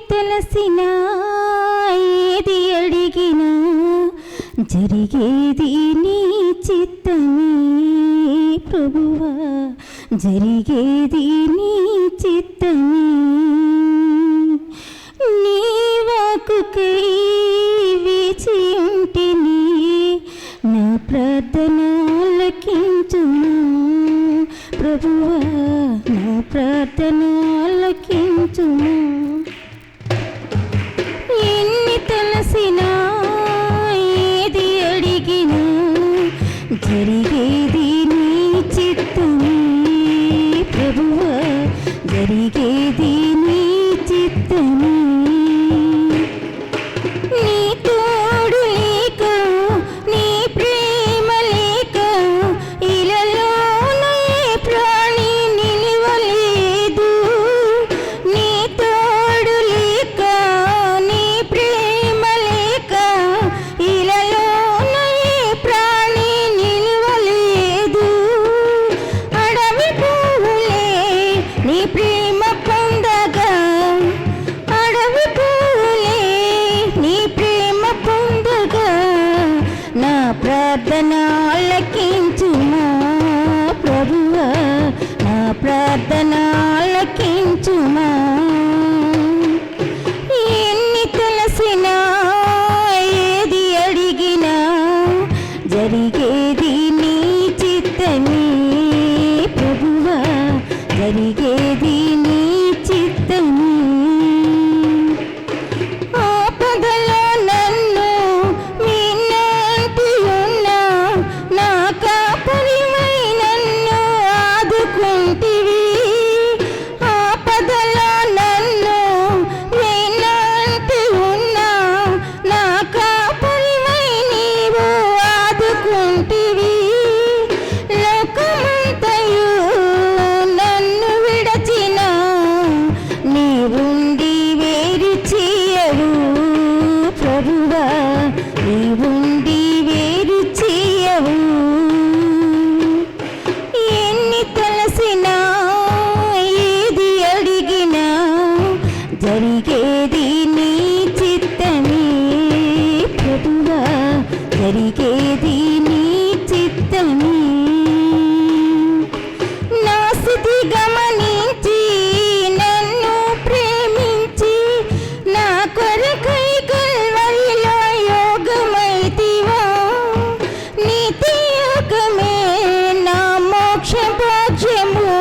తలసినా ఏది అడిగినా జరిగేది నీ చిత్తమే ప్రభువా, జరిగేది నీ చిత్తమే. నీ వాక్కుకై వేచి ఉంటిని, నా ప్రార్థన ఆలకించుము ప్రభువా, నా ప్రార్థన ఆలకించుము. ఎన్ని తలసినా ఏది అడిగినా జరిగేది నీ చిత్తమే ప్రభువా, జరిగేది నీ చిత్తమే. నీ తోడు లేక, నీ ప్రేమ లేక ఇలలో ఏ ప్రాణి నిలవలేదు. నీ తోడు లేక, నీ ప్రేమ లేక ఇలలో ఏ ప్రాణి నిలవలేదు. అడవి పువ్వులే నీ ప్రేమ పొందగా, అడవి పువ్వులే నీ ప్రేమ పొందగా, నా ప్రార్థన ఆలకించుమా ప్రభువా, నా ప్రార్థన ఆలకించుమా. ఎన్ని తలసినా ఏది అడిగినా జరిగేది నీ చిత్తమే ప్రభువా, జరిగేది నీ చిత్తమే. ఆపదలో నన్ను వినంటి ఉన్నా, నా కాపరివై నన్ను ఆదుకుంటివి. ఆపదలో నన్ను వినంటి ఉన్నా, నా కాపరివై నీవు ఆదుకుంటివి. లోకమంతయు నన్ను విడచిన, నీవుండి వేరు చేయవు ప్రభువా, నీవుండి వేరు చేయవు. ఎన్ని తలసినా ఏది అడిగినా జరిగేది నీ చిత్తమే ప్రభువా, జరిగేది నీ చిత్తమే. నా స్థితి గమనించి నన్ను ప్రేమించి, నా కొరకై కల్వరిలో యోగమైతివా. నీతి యోగమే నా మోక్ష భాగ్యము,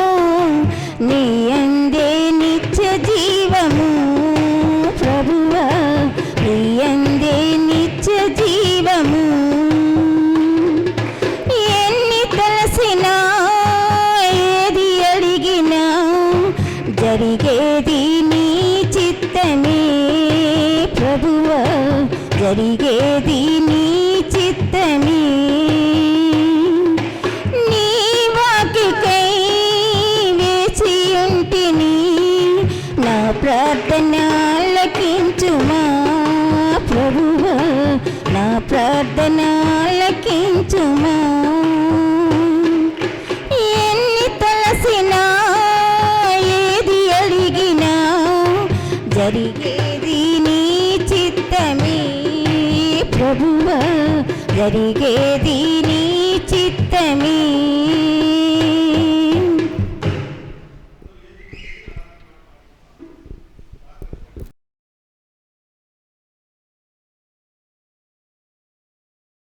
నీ అందే నిత్య జీవము ప్రభువా, నీ అందే నిత్య జీవము. ఎన్ని తలసినా ఏది అడిగినా జరిగేది నీ చిత్తమే ప్రభువా, జరిగేది నీ చిత్తమే. నీ వాక్కుకై వేచి ఉంటిని, నా ప్రార్థన ఆలకించుమా ప్రభువా, నా ప్రార్థన ఆలకించుమా. ఎన్ని తలసినా ఏది అడిగినా జరిగేది నీ చిత్తమే ప్రభువా, జరిగేది నీ